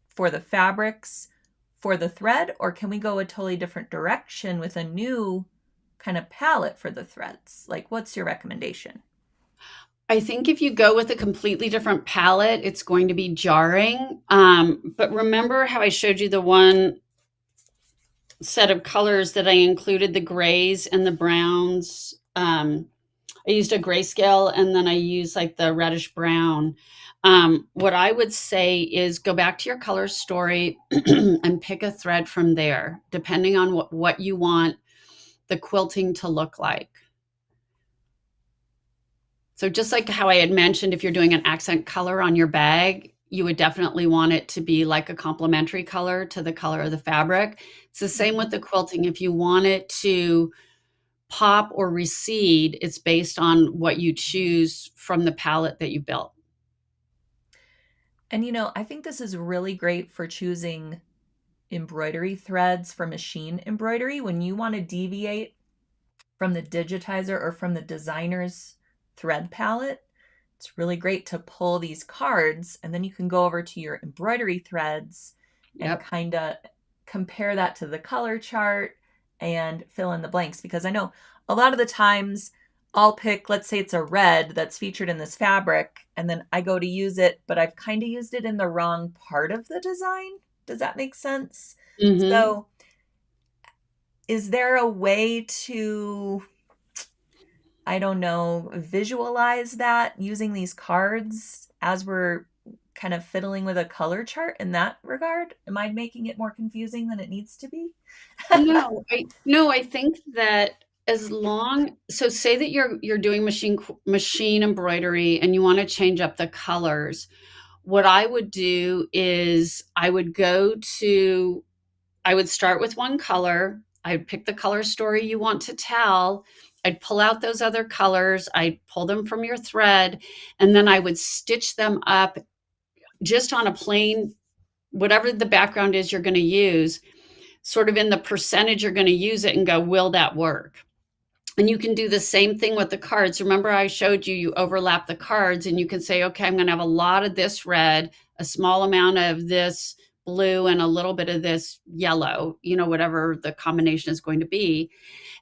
for the fabrics for the thread, or can we go a totally different direction with a new kind of palette for the threads? Like, what's your recommendation? I think if you go with a completely different palette, it's going to be jarring. But remember how I showed you the one set of colors that I included the grays and the browns. I used a grayscale and then I used like the reddish brown. What I would say is go back to your color story and pick a thread from there, depending on what you want the quilting to look like. So just like how I had mentioned, if you're doing an accent color on your bag, you would definitely want it to be like a complementary color to the color of the fabric. It's the same with the quilting. If you want it to pop or recede, it's based on what you choose from the palette that you built. And I think this is really great for choosing embroidery threads for machine embroidery when you want to deviate from the digitizer or from the designer's thread palette. It's really great to pull these cards and then you can go over to your embroidery threads and kind of compare that to the color chart and fill in the blanks, because I know a lot of the times I'll pick, let's say it's a red that's featured in this fabric, and then I go to use it, but I've kind of used it in the wrong part of the design. Does that make sense? Mm-hmm. So is there a way to, I don't know, visualize that using these cards as we're kind of fiddling with a color chart in that regard? Am I making it more confusing than it needs to be? No, I think that so say that you're doing machine embroidery and you want to change up the colors. What I would do is I would start with one color. I'd pick the color story you want to tell. I'd pull out those other colors. I'd pull them from your thread, and then I would stitch them up just on a plain, whatever the background is you're going to use, sort of in the percentage you're going to use it, and go, will that work? And you can do the same thing with the cards. Remember I showed you overlap the cards, and you can say, okay, I'm going to have a lot of this red, a small amount of this blue, and a little bit of this yellow, whatever the combination is going to be.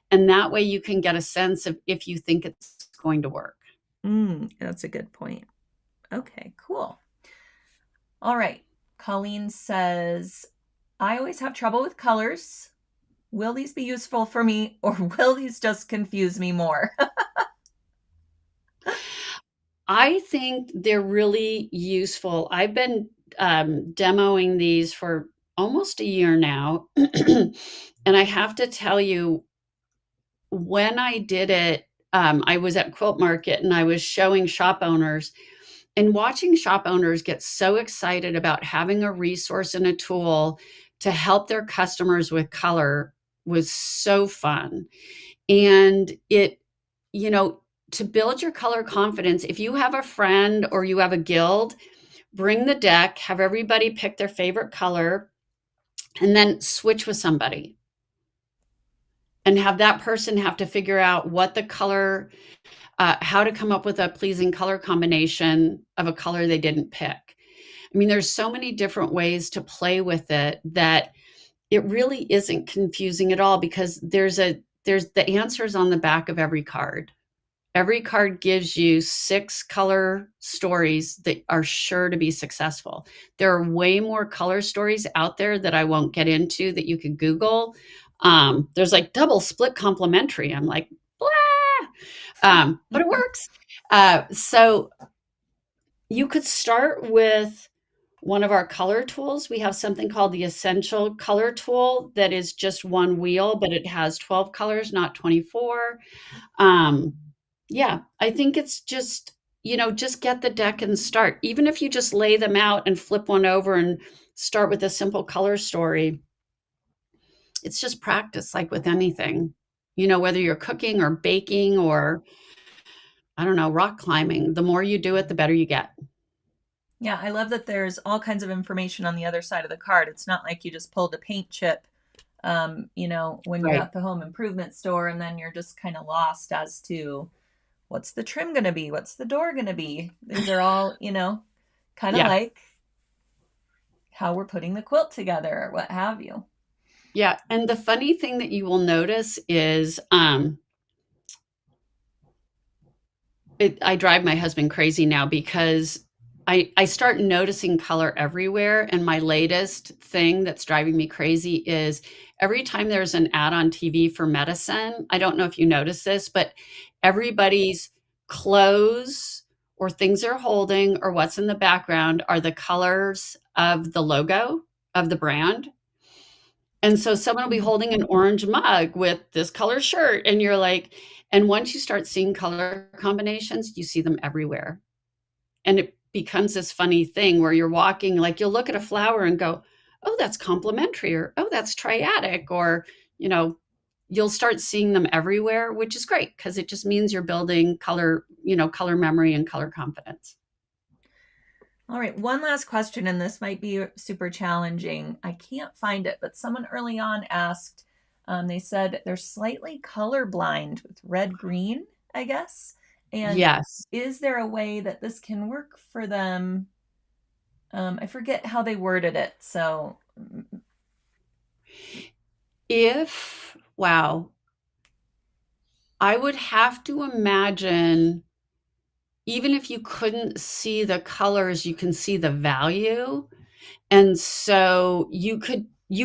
And that way you can get a sense of if you think it's going to work. That's a good point. Okay, cool. All right. Colleen says, I always have trouble with colors. Will these be useful for me, or will these just confuse me more? I think they're really useful. I've been demoing these for almost a year now. And I have to tell you, when I did it, I was at Quilt Market and I was showing shop owners, and watching shop owners get so excited about having a resource and a tool to help their customers with color was so fun. And to build your color confidence, if you have a friend or you have a guild, bring the deck, have everybody pick their favorite color, and then switch with somebody. and have that person have to figure out what the color, how to come up with a pleasing color combination of a color they didn't pick. I mean, there's so many different ways to play with it that it really isn't confusing at all, because there's the answers on the back of every card. Every card gives you 6 color stories that are sure to be successful. There are way more color stories out there that I won't get into that you could Google. There's like double split complementary. I'm like, blah, but it works. So you could start with one of our color tools. We have something called the Essential Color Tool that is just one wheel, but it has 12 colors, not 24. Yeah, I think it's just, just get the deck and start. Even if you just lay them out and flip one over and start with a simple color story, it's just practice, like with anything, whether you're cooking or baking or, I don't know, rock climbing. The more you do it, the better you get. Yeah, I love that there's all kinds of information on the other side of the card. It's not like you just pulled a paint chip, when you're Right. at the home improvement store and then you're just kind of lost as to what's the trim going to be? What's the door going to be? These are all, kind of Yeah. like how we're putting the quilt together or what have you. Yeah. And the funny thing that you will notice is, I drive my husband crazy now because I start noticing color everywhere. And my latest thing that's driving me crazy is every time there's an ad on TV for medicine, I don't know if you notice this, but everybody's clothes or things they're holding or what's in the background are the colors of the logo of the brand. And so someone will be holding an orange mug with this color shirt, and you're like, and once you start seeing color combinations, you see them everywhere. And it becomes this funny thing where you're walking, like you'll look at a flower and go, oh, that's complementary, or oh, that's triadic, or, you'll start seeing them everywhere, which is great because it just means you're building color, color memory and color confidence. All right, one last question, and this might be super challenging. I can't find it, but someone early on asked, they said they're slightly colorblind with red green, I guess. And Yes. is there a way that this can work for them? I forget how they worded it. So, Wow, I would have to imagine, even if you couldn't see the colors, you can see the value. And so you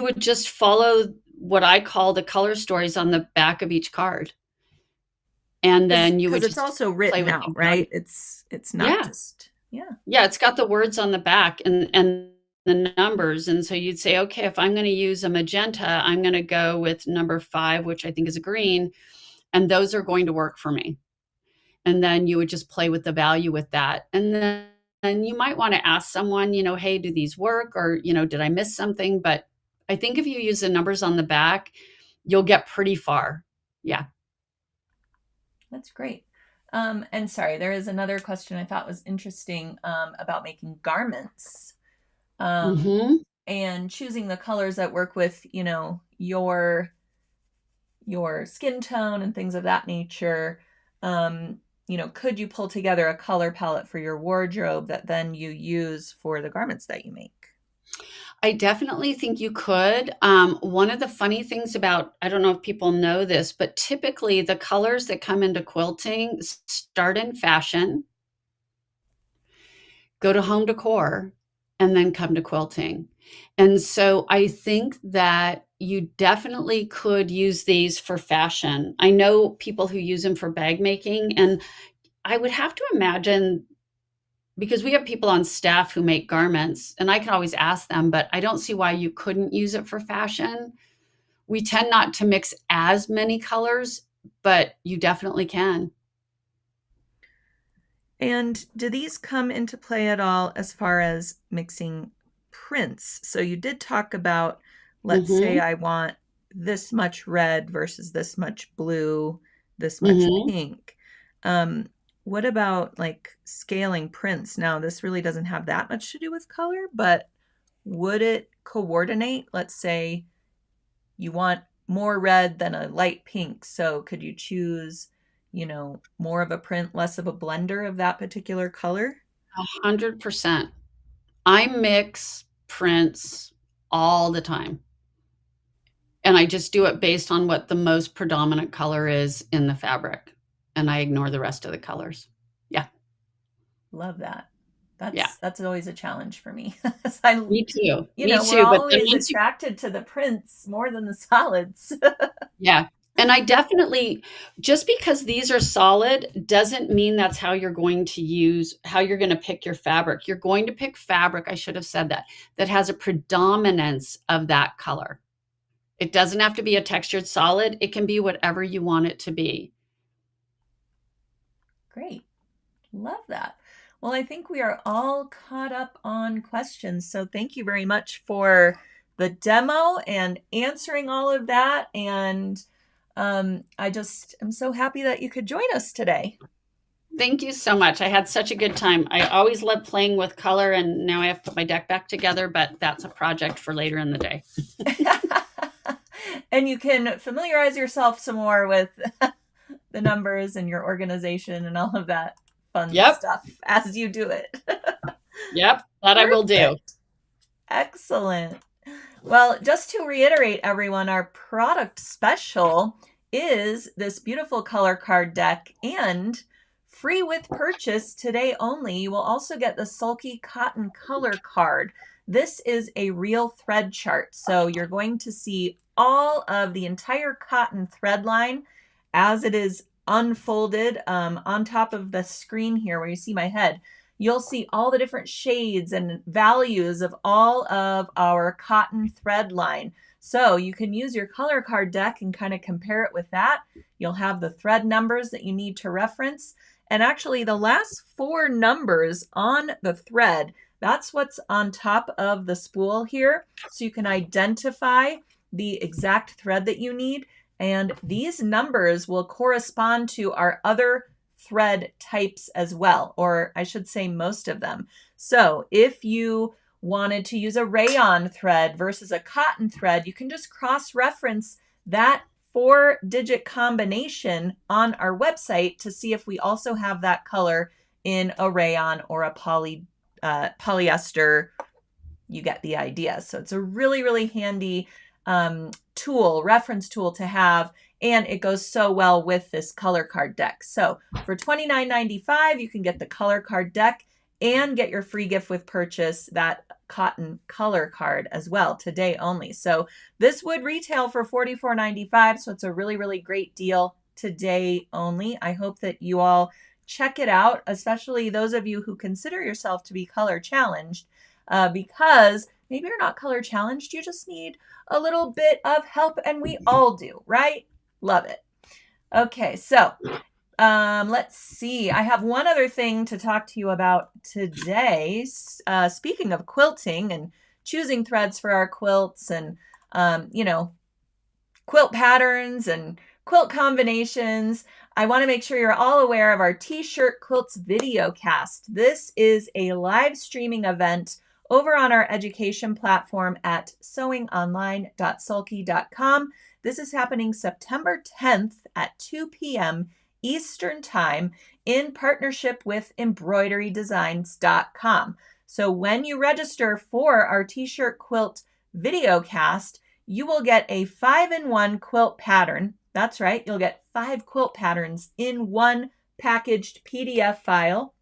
would just follow what I call the color stories on the back of each card. And then you would because it's just also play written with out, the value. right? It's not Yeah. just, yeah. Yeah, it's got the words on the back and the numbers. And so you'd say, okay, if I'm going to use a magenta, I'm going to go with number 5, which I think is a green, and those are going to work for me. And then you would just play with the value with that. And you might want to ask someone, hey, do these work? Or, did I miss something? But I think if you use the numbers on the back, you'll get pretty far. Yeah. That's great. And sorry, there is another question I thought was interesting about making garments Mm-hmm. and choosing the colors that work with, your skin tone and things of that nature. Could you pull together a color palette for your wardrobe that then you use for the garments that you make? I definitely think you could. One of the funny things about, I don't know if people know this, but typically the colors that come into quilting start in fashion, go to home decor, and then come to quilting. And so I think that you definitely could use these for fashion. I know people who use them for bag making, and I would have to imagine, because we have people on staff who make garments, and I can always ask them, but I don't see why you couldn't use it for fashion. We tend not to mix as many colors, but you definitely can. And do these come into play at all as far as mixing prints? So you did talk about, let's say Mhm. I want this much red versus this much blue, this much Mhm. pink. What about like scaling prints? Now, this really doesn't have that much to do with color, but would it coordinate? Let's say you want more red than a light pink. So could you choose, more of a print, less of a blender of that particular color? 100%. I mix prints all the time. And I just do it based on what the most predominant color is in the fabric. And I ignore the rest of the colors. Yeah. Love that. Yeah. That's always a challenge for me. Me too. We're But then always once you, attracted to the prints more than the solids. yeah. And I definitely, just because these are solid doesn't mean that's how you're going to pick your fabric. You're going to pick fabric, I should have said that has a predominance of that color. It doesn't have to be a textured solid. It can be whatever you want it to be. Great. Love that. Well, I think we are all caught up on questions. So thank you very much for the demo and answering all of that. And I just am so happy that you could join us today. Thank you so much. I had such a good time. I always love playing with color, and now I have to put my deck back together, but that's a project for later in the day. And you can familiarize yourself some more with the numbers and your organization and all of that fun stuff as you do it. Yep, that I will do. Excellent. Well, just to reiterate, everyone, our product special is this beautiful color card deck, and free with purchase today only, you will also get the Sulky Cotton Color Card. This is a real thread chart. So you're going to see all of the entire cotton thread line as it is unfolded on top of the screen here where you see my head. You'll see all the different shades and values of all of our cotton thread line. So you can use your color card deck and kind of compare it with that. You'll have the thread numbers that you need to reference. And actually the last 4 numbers on the thread, that's what's on top of the spool here. So you can identify the exact thread that you need. And these numbers will correspond to our other thread types as well, or I should say most of them. So if you wanted to use a rayon thread versus a cotton thread, you can just cross-reference that 4-digit combination on our website to see if we also have that color in a rayon or a polyester. You get the idea. So it's a really, really handy reference tool to have, and it goes so well with this color card deck. So for $29.95, you can get the color card deck and get your free gift with purchase, that cotton color card as well, today only. So this would retail for $44.95, so it's a really, really great deal today only. I hope that you all check it out, especially those of you who consider yourself to be color challenged, because maybe you're not color challenged, you just need a little bit of help, and we all do, right? Love it. Okay, so let's see. I have one other thing to talk to you about today. Speaking of quilting and choosing threads for our quilts and, quilt patterns and quilt combinations, I want to make sure you're all aware of our T-shirt quilts video cast. This is a live streaming event over on our education platform at sewingonline.sulky.com. This is happening September 10th at 2 p.m. Eastern Time in partnership with embroiderydesigns.com. So when you register for our T-shirt quilt video cast, you will get a 5-in-1 quilt pattern. That's right, you'll get 5 quilt patterns in one packaged PDF file.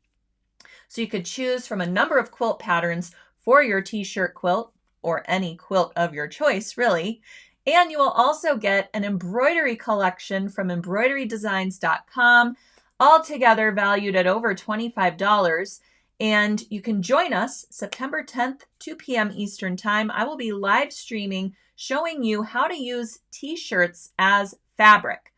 So you could choose from a number of quilt patterns for your T-shirt quilt, or any quilt of your choice, really. And you will also get an embroidery collection from embroiderydesigns.com, altogether valued at over $25. And you can join us September 10th, 2 p.m. Eastern Time. I will be live streaming, showing you how to use T-shirts as fabric.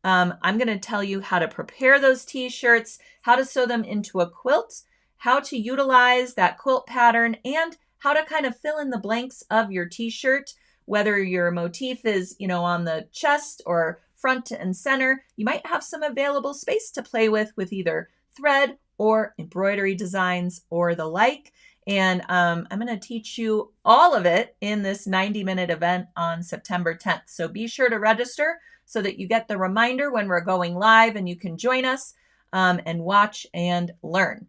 I'm going to tell you how to prepare those T-shirts, how to sew them into a quilt, how to utilize that quilt pattern, and how to kind of fill in the blanks of your T-shirt, whether your motif is, on the chest or front and center. You might have some available space to play with either thread or embroidery designs or the like. And I'm going to teach you all of it in this 90-minute event on September 10th. So be sure to register so that you get the reminder when we're going live and you can join us and watch and learn.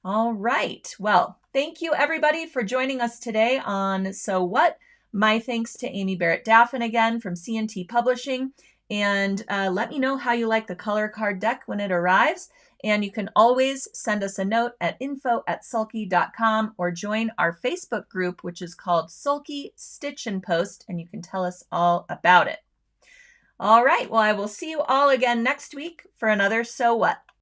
All right. Well, thank you everybody for joining us today on So What. My thanks to Amy Barrett-Daffin again from C&T Publishing. And let me know how you like the color card deck when it arrives. And you can always send us a note at info@sulky.com or join our Facebook group, which is called Sulky Stitch and Post, and you can tell us all about it. All right. Well, I will see you all again next week for another So What.